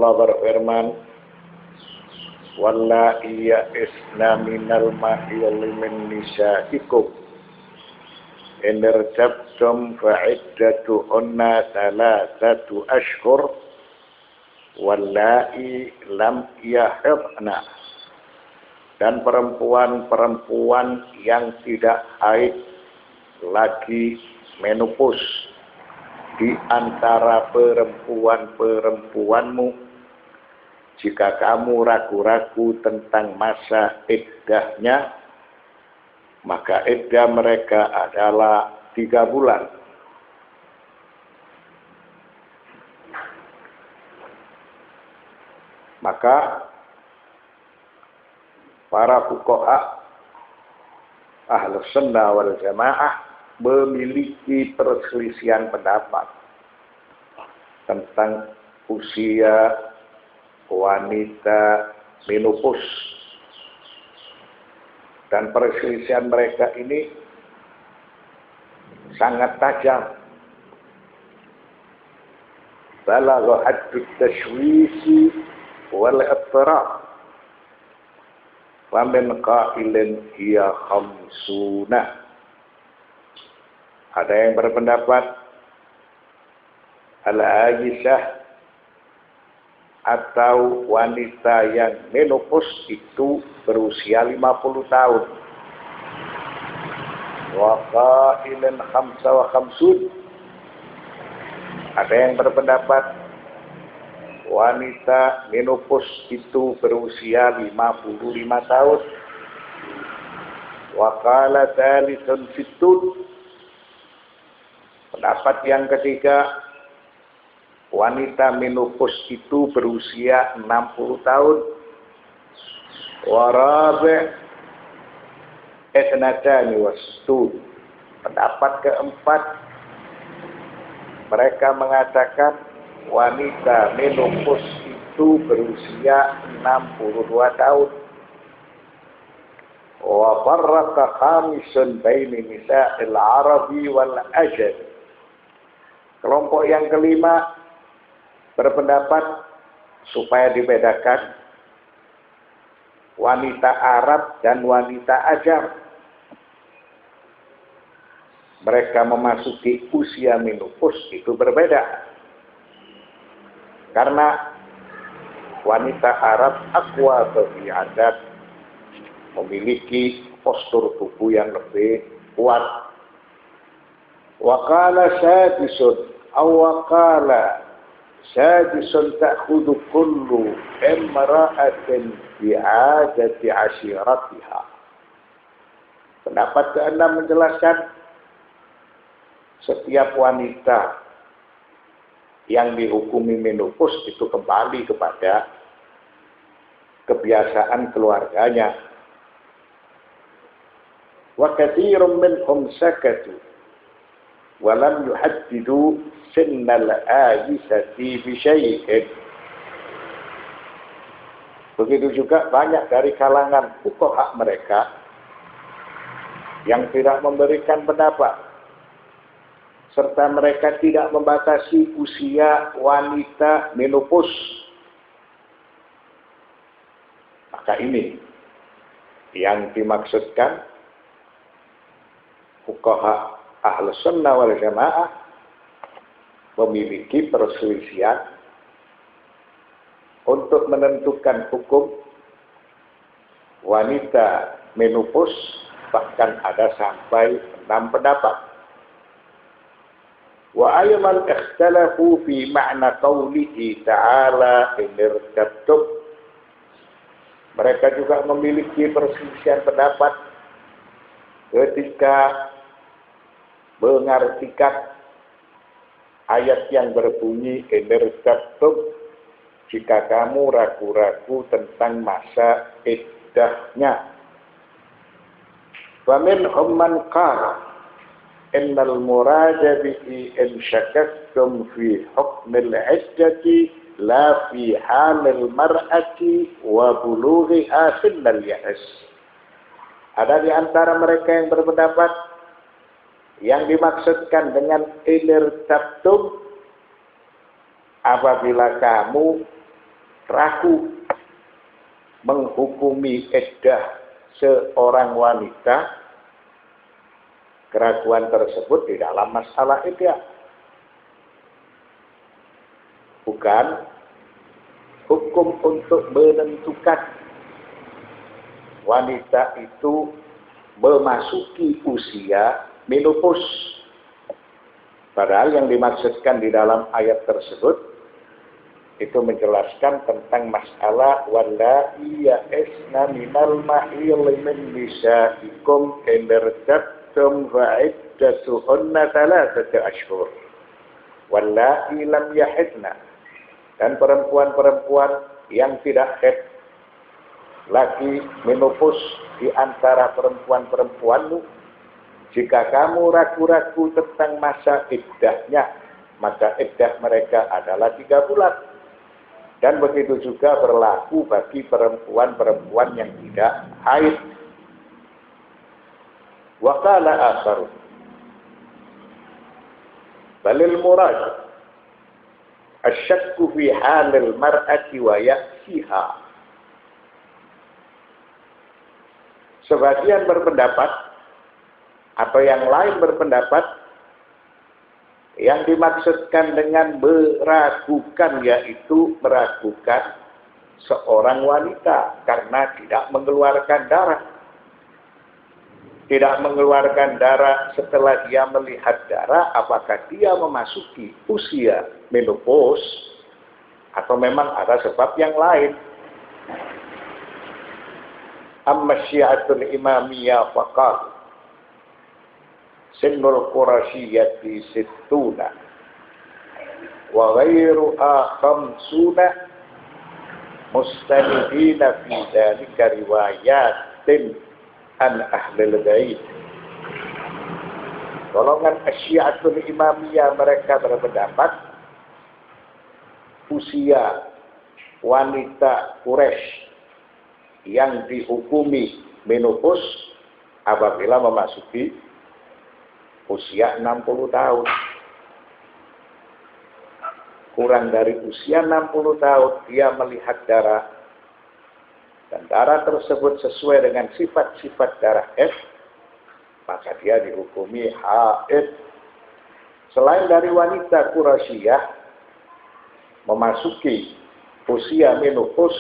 Allah berfirman, "Wallahi ya'isna minal mahiyyi min nisaikum in irtabtum fa'iddatuhunna thalathatu ashhur wallahi lam yahidna." Dan perempuan-perempuan yang tidak haid lagi menopause di antara perempuan-perempuanmu, jika kamu ragu-ragu tentang masa iddahnya, maka iddah mereka adalah 3 bulan. Maka para fuqaha Ahlus Sunnah wal Jamaah memiliki perselisihan pendapat tentang usia wanita menopause, dan perselisihan mereka ini sangat tajam. Balagha haddut tashwisi wal ittirab wa min qailin hiya khamsuna. Ada yang berpendapat al-ajisah atau wanita yang menopause itu berusia 50 tahun. Wa qailin khamsa wa khamsun. Ada yang berpendapat wanita menopause itu berusia 55 tahun. Wa qala thalithun sittun. Pendapat yang ketiga, wanita menopause itu berusia 60 tahun. Wa rabi' ithnatani wasitun. Pendapat keempat, mereka mengatakan wanita menopause itu berusia 62 tahun. Wa farraqa khamisun baini nisa'il arabi wal ajam. Kelompok yang kelima berpendapat supaya dibedakan wanita Arab dan wanita Ajam. Mereka memasuki usia menopause itu berbeda. Karena wanita Arab aqwa fi adat, memiliki postur tubuh yang lebih kuat. Wa qala sadisun aw wa qala sadisun ta'khudhu kullu imra'atin bi'adati 'ashiratiha. Pendapat keenam menjelaskan setiap wanita yang dihukumi menopause itu kembali kepada kebiasaan keluarganya. Wa katsirun minhum sakatu wa lam yuhaddidu sinnal ajisati bi syai'in. Begitu juga banyak dari kalangan fuqaha mereka yang tidak memberikan pendapat, serta mereka tidak membatasi usia wanita menopause. Maka ini yang dimaksudkan fuqaha Ahlus Sunnah wal Jamaah memiliki perselisihan untuk menentukan hukum wanita menopause, bahkan ada sampai 6 pendapat. Wa ayman ikhtalafu fi ma'na qawlihi ta'ala in irtabtum. Mereka juga memiliki perselisihan pendapat ketika mengartikan ayat yang berbunyi in irtabtum, jika kamu ragu-ragu tentang masa iddahnya. Wa minhum man qala innal murada bihi in syakaktum fi hukmil iddati la fi hamil mar'ati wa bulughiha sinnal ya'as. Ada di antara mereka yang berpendapat yang dimaksudkan dengan inirtabtum, apabila kamu ragu menghukumi iddah seorang wanita, keraguan tersebut di dalam masalah iddah, bukan hukum untuk menentukan wanita itu memasuki usia menopause. Padahal yang dimaksudkan di dalam ayat tersebut itu menjelaskan tentang masalah wallahi ya'isna minal mahil min nisaikum in irtabtum fa'iddatuhunna thalathatu ashhur wallahi lam yahidna, dan perempuan-perempuan yang tidak haid lagi menopause di antara perempuan-perempuanmu, jika kamu ragu-ragu tentang masa iddahnya, maka iddah mereka adalah 3 bulan. Dan begitu juga berlaku bagi perempuan-perempuan yang tidak haid. Wa qala akhar balil murad asyakku fi halil mar'ati wa ya'siha. Sebagian berpendapat atau yang lain berpendapat yang dimaksudkan dengan meragukan yaitu meragukan seorang wanita karena tidak mengeluarkan darah. Tidak mengeluarkan darah setelah dia melihat darah, apakah dia memasuki usia menopause atau memang ada sebab yang lain. Amma syi'atul imamiyah faqal sinnul qurasyiyyati sittuna wa ghairuha khamsuna mustanidina fi dhalika riwayatin an ahlil bait. Golongan Syi'atul Imamiyah mereka berpendapat usia wanita Quraisy yang dihukumi menopause apabila memasuki usia 60 tahun. Kurang dari usia 60 tahun dia melihat darah, dan darah tersebut sesuai dengan sifat-sifat darah haid, maka dia dihukumi haid. Selain dari wanita Quraisyah memasuki usia menopause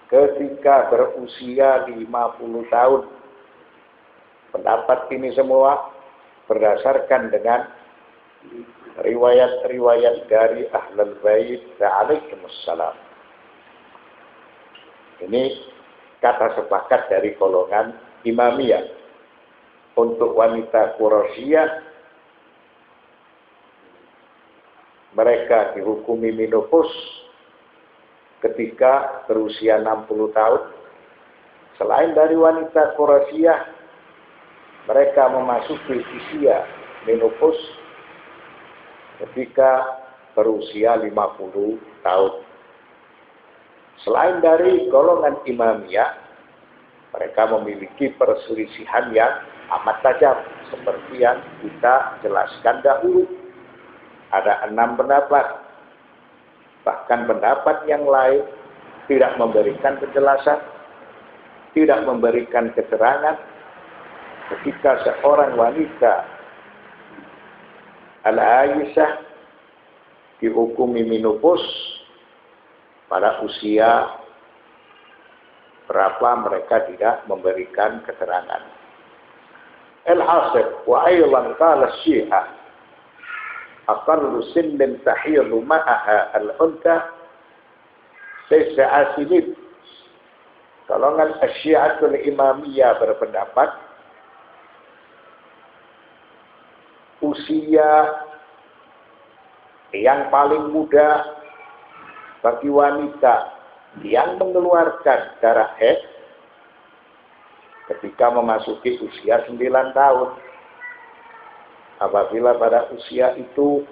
ketika berusia 50 tahun. Pendapat ini semua berdasarkan dengan riwayat-riwayat dari Ahlul Bait alaihimussalam. Ini kata sepakat dari golongan Imamiyah. Untuk wanita Quraisyah, mereka dihukumi menopause ketika berusia 60 tahun. Selain dari wanita Quraisyah, mereka memasuki usia menopause ketika berusia 50 tahun. Selain dari golongan Imamiyah, mereka memiliki perselisihan yang amat tajam seperti yang kita jelaskan dahulu. Ada 6 pendapat. Bahkan pendapat yang lain tidak memberikan penjelasan, tidak memberikan keterangan ketika seorang wanita al-Aisyah dihukumi menopause pada usia berapa, mereka tidak memberikan keterangan. Al-Hasib wa aylan qala Syiah aqallu sinnin tahilu ma'aha al-unta tis'a sinin. Golongan Syi'atul Imamiyah berpendapat usia yang paling muda bagi wanita yang mengeluarkan darah haid ketika memasuki usia 9 tahun. Apabila pada usia itu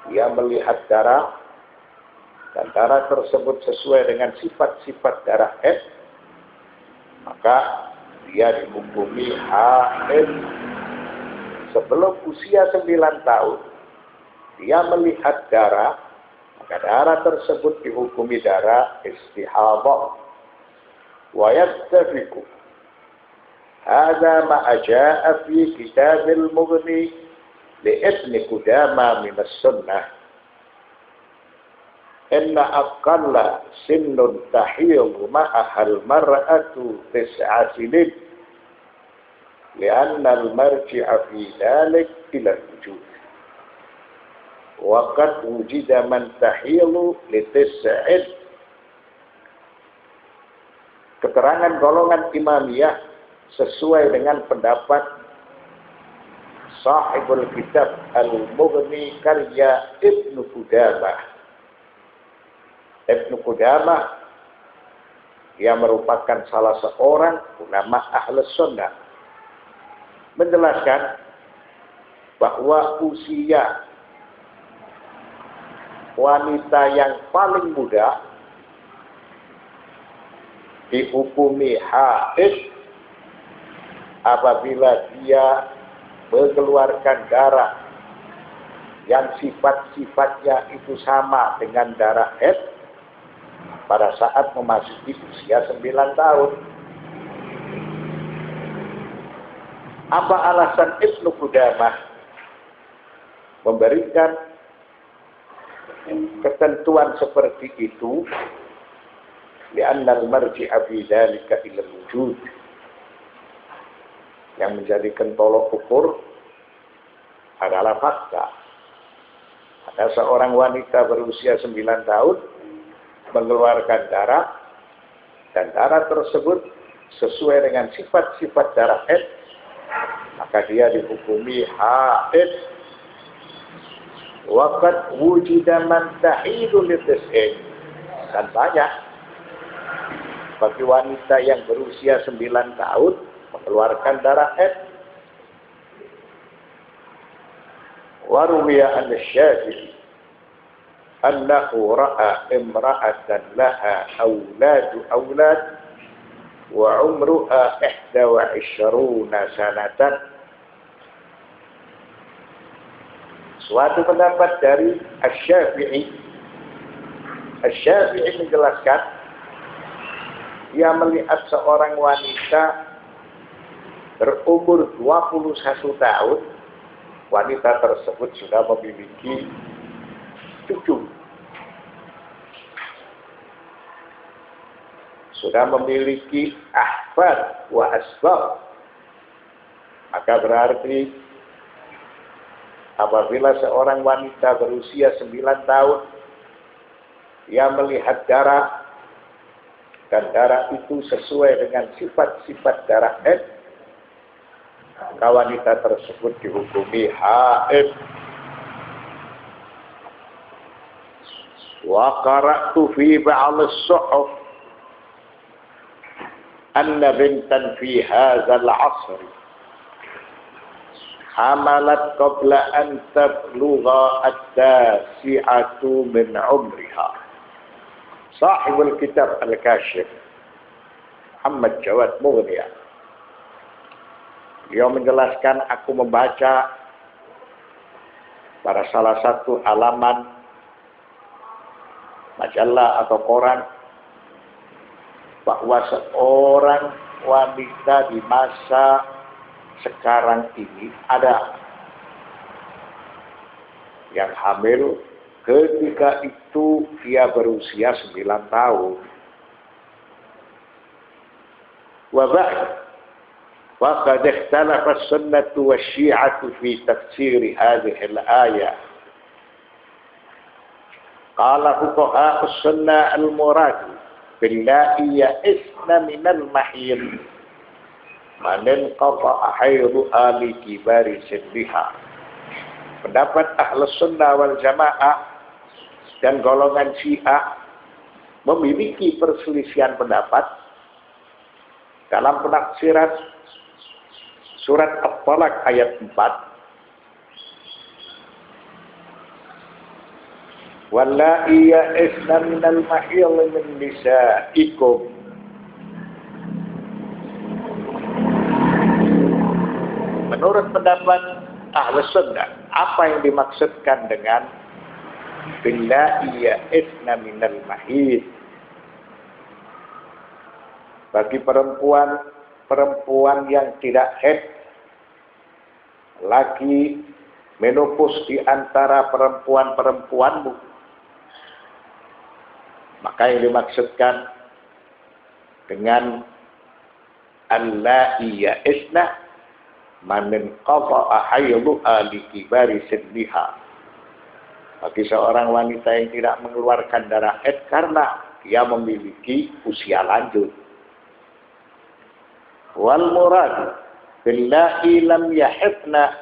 dia melihat darah dan darah tersebut sesuai dengan sifat-sifat darah haid, maka dia dihukumi haid. Sebelum usia 9 tahun, dia melihat darah maka darah tersebut dihukumi darah istihadah. Wa yattafiqu hadza ma jaa fi kitab al-Mughni li Ibn Qudamah min as-sunnah inna aqalla sinnun tahiyyu ma'aha al-mar'atu 9 sinin li'anna al-marji'a fi dhalik ila al-wujud wa qad wujida man tahiyyu li 9. Keterangan golongan Imamiyah sesuai dengan pendapat sahibul kitab Al-Mughni karya Ibnu Qudamah. Ibnu Qudamah yang merupakan salah seorang ulama Ahlus Sunnah menjelaskan bahwa usia wanita yang paling muda dihukumi haid apabila dia mengeluarkan darah yang sifat-sifatnya itu sama dengan darah haid pada saat memasuki usia 9 tahun. Apa alasan Ibnu Qudamah memberikan ketentuan seperti itu? Li'anna al-marji'a fi dzalika ila al-wujud. Yang menjadikan tolok ukur adalah fakta. Ada seorang wanita berusia 9 tahun mengeluarkan darah dan darah tersebut sesuai dengan sifat-sifat darah haid, maka dia dihukumi haid. Waqad wujida man tahidu li 9. Dan banyak bagi wanita yang berusia 9 tahun mengeluarkan darah haid. Wa ruwiya an Syafi'i annahu ra'a imra'atan laha awlad wa umruha 21 sanatan. Suatu pendapat dari Asy-Syafi'i. Asy-Syafi'i menjelaskan dia melihat seorang wanita berumur 21 tahun. Wanita tersebut sudah memiliki cucu, sudah memiliki ahfad wa asbab. Maka berarti apabila seorang wanita berusia 9 tahun dia melihat darah dan darah itu sesuai dengan sifat-sifat darah haid, maka wanita tersebut dihukumi haid. Wa qara'tu fi ba'd as-suhuf anna bintan fi hadzal 'asr hamalat qabla an tablugha at-tasi'atu min 'umriha. Sahibul kitab Al-Kashif Muhammad Jawad Mughni, beliau menjelaskan, aku membaca pada salah satu halaman majalah atau koran bahwa seorang wanita di masa sekarang ini ada yang hamil ketika itu dia berusia 9 tahun. Wa ba'd wa qad ikhtalafa as-sunnah wa asy-syi'ah fi tafsir hadhihi al-ayah. Qala fuqaha as-sunnah al-murad billahi ya'isna min al-mahir man qata'a hayru ali kibari sinniha. Pendapat Ahlus Sunnah wal Jamaah dan golongan Syiah memiliki perselisihan pendapat dalam penafsiran surat At-Talaq ayat 4. Wallahi ya'isna minal mahil min nisaikum. Menurut pendapat Ahlus Sunnah, apa yang dimaksudkan dengan billahi ya'isna minal mahid. Bagi perempuan yang tidak haid lagi menopause di antara perempuan-perempuanmu, maka yang dimaksudkan dengan allati ya'isna man qata'a haydhuha li kibari sinniha. Bagi seorang wanita yang tidak mengeluarkan darah haid karena dia memiliki usia lanjut. Wal murad billahi lam yahidna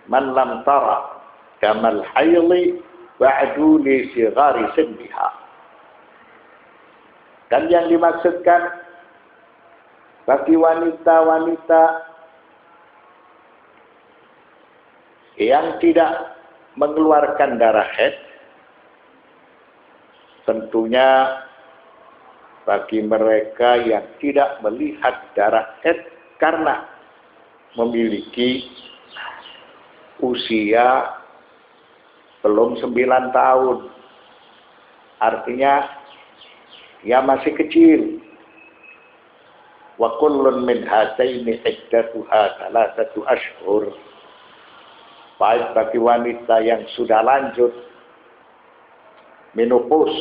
man lam tara kamal haydhi ba'du li sighari sinniha. Dan yang dimaksudkan bagi wanita-wanita yang tidak mengeluarkan darah haid, tentunya bagi mereka yang tidak melihat darah haid karena memiliki usia belum 9 tahun. Artinya dia masih kecil. Wa kullun min hataini iddatuha 3 ashhur. Baik bagi wanita yang sudah lanjut menopause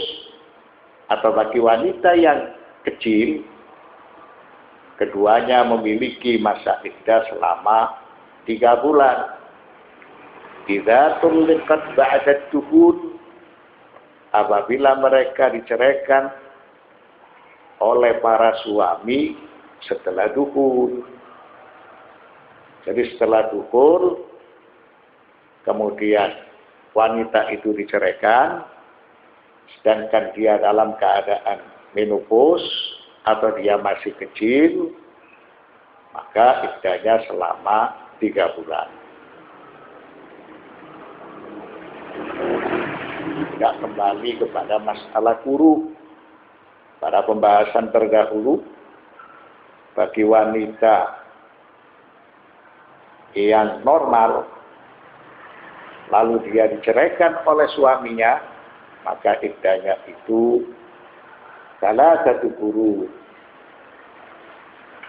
atau bagi wanita yang kecil, keduanya memiliki masa iddah selama 3 bulan. Idza tulliqat ba'da tuhur, apabila mereka diceraikan oleh para suami setelah duhur. Jadi setelah duhur kemudian wanita itu diceraikan, sedangkan dia dalam keadaan menopause atau dia masih kecil, maka iddahnya selama 3 bulan. Tidak kembali kepada masalah kuru. Pada pembahasan terdahulu, bagi wanita yang normal, lalu dia diceraikan oleh suaminya, maka iddahnya itu salah satu guru.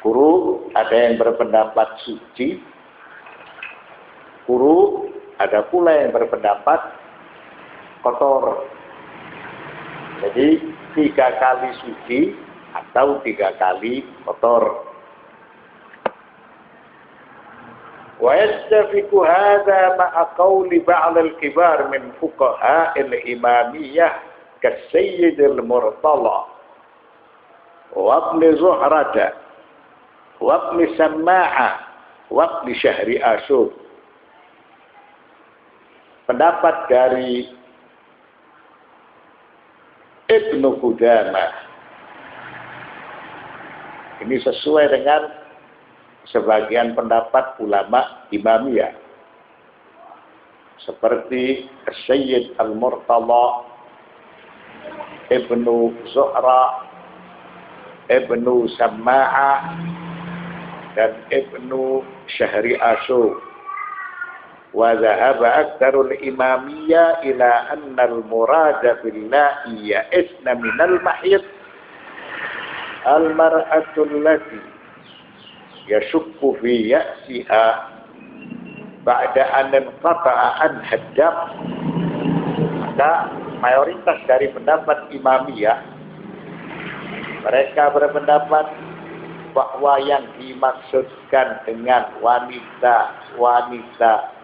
Guru ada yang berpendapat suci, guru ada pula yang berpendapat kotor. Jadi 3 kali suci atau 3 kali kotor. Wa yastafiqu hadha ma'a qawli ba'd al-kibar min fuqaha al-imamiyah kas-sayyid al-murtala wa ibn zuhrata wa ibn samma'a wa ibn syahri asyur. Pendapat dari Ibnu Qudamah ini sesuai dengan sebagian pendapat ulama Imamiyah seperti Sayyid Al-Murtala, Ibnu Zuhra, Ibnu Samma'a dan Ibnu Syahri Asyur. Wa dhahaba aktsarul imamiyya ila anna al-murada billahi ya'isna minal mahid al-mar'atu allati yashukku fi ya'siha ba'da an inqata'a anha ad-dam. Maka mayoritas dari pendapat imamiyah, mereka berpendapat bahwa yang dimaksudkan dengan wanita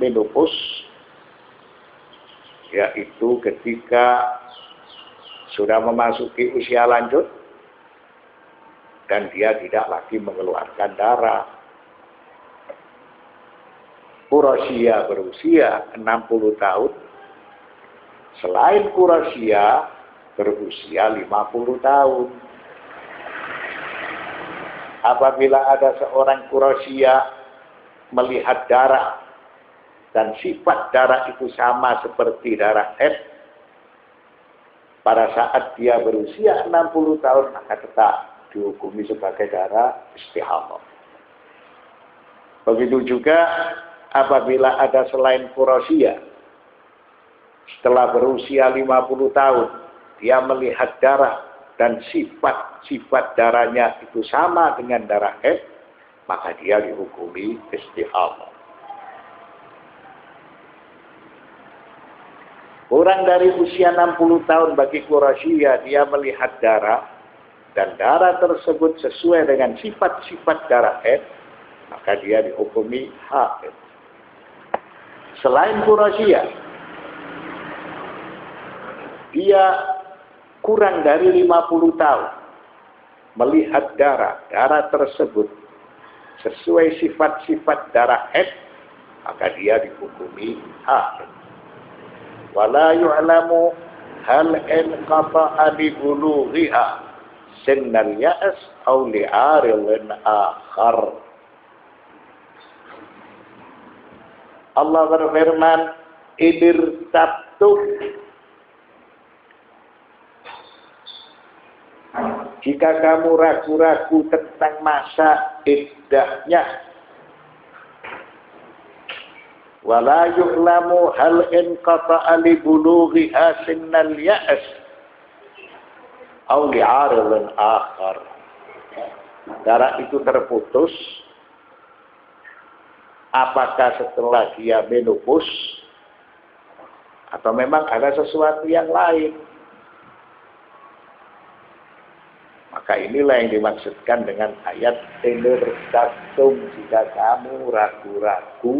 menopause yaitu ketika sudah memasuki usia lanjut dan dia tidak lagi mengeluarkan darah. Quraisy berusia 60 tahun, selain Quraisy berusia 50 tahun. Apabila ada seorang Quraisy melihat darah dan sifat darah itu sama seperti darah haid pada saat dia berusia 60 tahun, maka tetap dihukumi sebagai darah istihadah. Begitu juga apabila ada selain Quraisy Setelah berusia 50 tahun, dia melihat darah dan sifat-sifat darahnya itu sama dengan darah haid, maka dia dihukumi istihadah. Kurang dari usia 60 tahun bagi Quraisyah, dia melihat darah dan darah tersebut sesuai dengan sifat-sifat darah haid, maka dia dihukumi haid. Selain Quraisyah, dia kurang dari 50 tahun melihat darah tersebut sesuai sifat-sifat darah haid, maka dia dihukumi haid. Wala yu'lamu hal inqata'a li bulughiha sinnal ya'as aw li'arilin akhar. Allah berfirman, idir tabtuk, jika kamu ragu-ragu tentang masa iddahnya, wala yu'lamu hal inqata'a li bulughiha sinnal ya'as aw li'arilin akhar. Darah itu terputus apakah setelah dia menopause atau memang ada sesuatu yang lain. Maka inilah yang dimaksudkan dengan ayat inirtabtum, jika kamu ragu-ragu,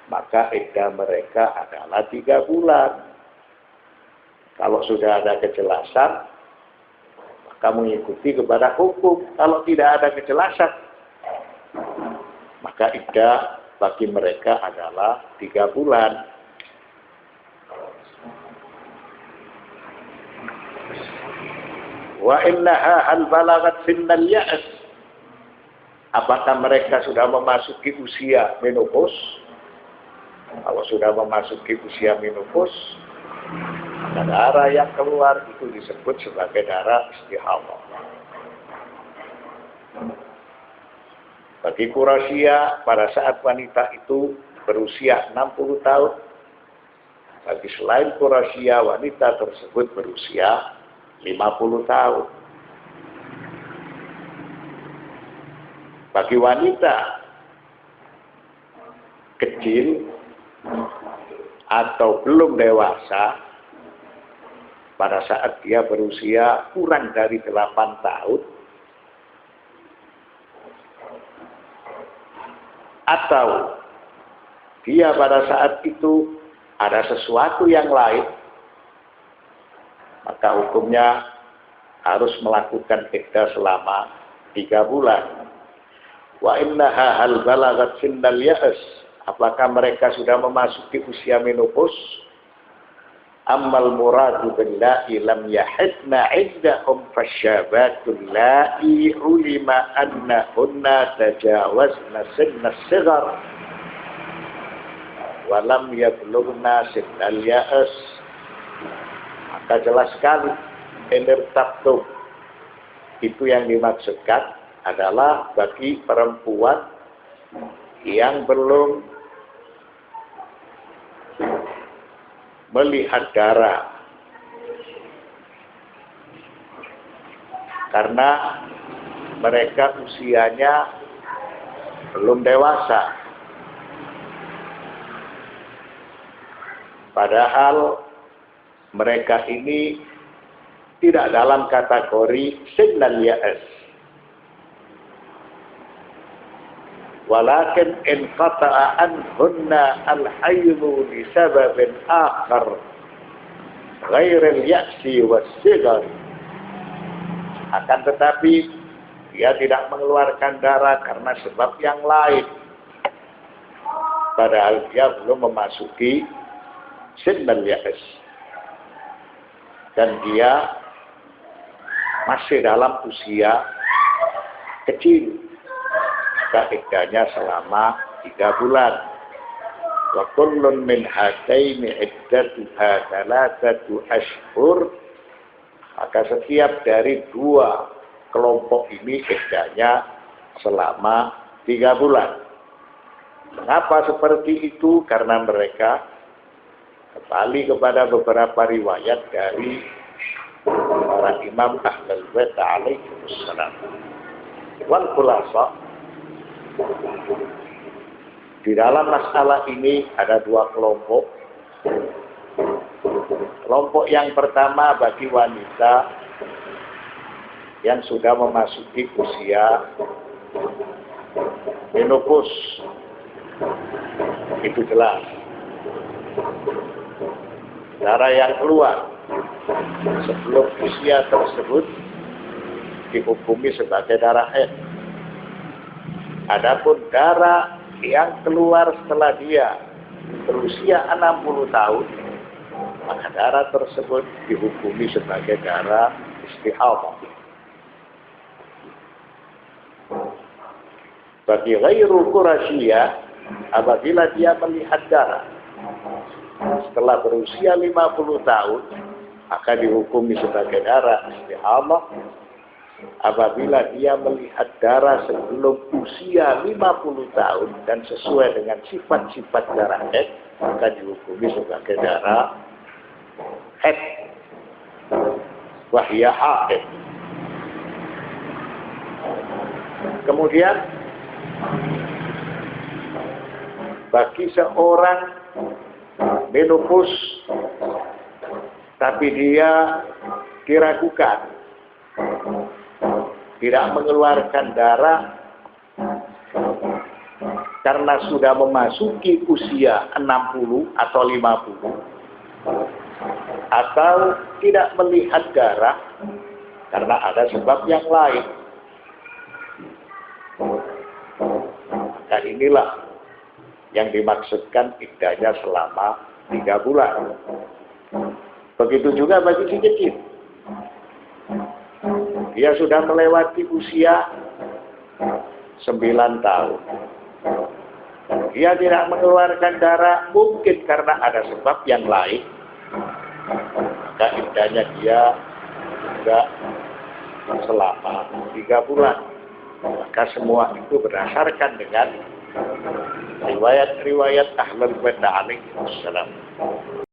maka iddah mereka adalah 3 bulan. Kalau sudah ada kejelasan, maka mengikuti kepada hukum. Kalau tidak ada kejelasan, maka iddah bagi mereka adalah 3 bulan. Wa innaha hal balagat sinnal ya'as, apakah mereka sudah memasuki usia menopause? Kalau sudah memasuki usia menopause, maka darah yang keluar itu disebut sebagai darah istihadah. Bagi Quraisyah, pada saat wanita itu berusia 60 tahun, bagi selain Quraisyah, wanita tersebut berusia 50 tahun. Bagi wanita kecil atau belum dewasa, pada saat dia berusia kurang dari 8 tahun, atau dia pada saat itu ada sesuatu yang lain, maka hukumnya harus melakukan iddah selama 3 bulan. Wa innaha hal balagat sinnal ya'as, apakah mereka sudah memasuki usia menopause? Ammal muradu billahi lam yahidna iddahum fasyabatul la'i ulima annahunna tajawazna sinnas sighar wa lam yablughna sinnal ya'as. Maka jelas sekali inirtabtum itu yang dimaksudkan adalah bagi perempuan yang belum melihat darah, karena mereka usianya belum dewasa. Padahal mereka ini tidak dalam kategori sinnal ya'as. Walakin in qata'a anhunna al-haydu li sababin akhar ghair al-ya'si was-sighar. Akan tetapi dia tidak mengeluarkan darah karena sebab yang lain, padahal dia belum memasuki sinnal ya'as dan dia masih dalam usia kecil. Iddahnya selama 3 bulan. Wa kullun min hataini iddatuha 3 ashhur. Maka setiap dari 2 kelompok ini iddahnya selama 3 bulan. Mengapa seperti itu? Karena mereka kembali kepada beberapa riwayat dari para imam Ahlul Bait alaihissalam. Wal khulasa, di dalam masalah ini ada dua kelompok. Kelompok yang pertama bagi wanita yang sudah memasuki usia menopause, itu jelas darah yang keluar sebelum usia tersebut dihukumi sebagai darah haid. Adapun darah yang keluar setelah dia berusia 60 tahun, maka darah tersebut dihukumi sebagai darah istihadah. Bagi ghairu qurasyiyah, apabila dia melihat darah setelah berusia 50 tahun, maka dihukumi sebagai darah istihadah. Apabila dia melihat darah sebelum usia 50 tahun dan sesuai dengan sifat-sifat darah haid, maka dihukumi sebagai darah haid. Wahya haid. Kemudian bagi seorang menopause tapi dia diragukan tidak mengeluarkan darah karena sudah memasuki usia 60 atau 50, atau tidak melihat darah karena ada sebab yang lain, maka inilah yang dimaksudkan iddahnya selama 3 bulan. Begitu juga bagi si kecil. Dia sudah melewati usia 9 tahun. Dia tidak mengeluarkan darah, mungkin karena ada sebab yang lain. Maka iddahnya dia juga selama 3 bulan. Maka semua itu berdasarkan dengan riwayat-riwayat Ahlul Bait alaihissalam.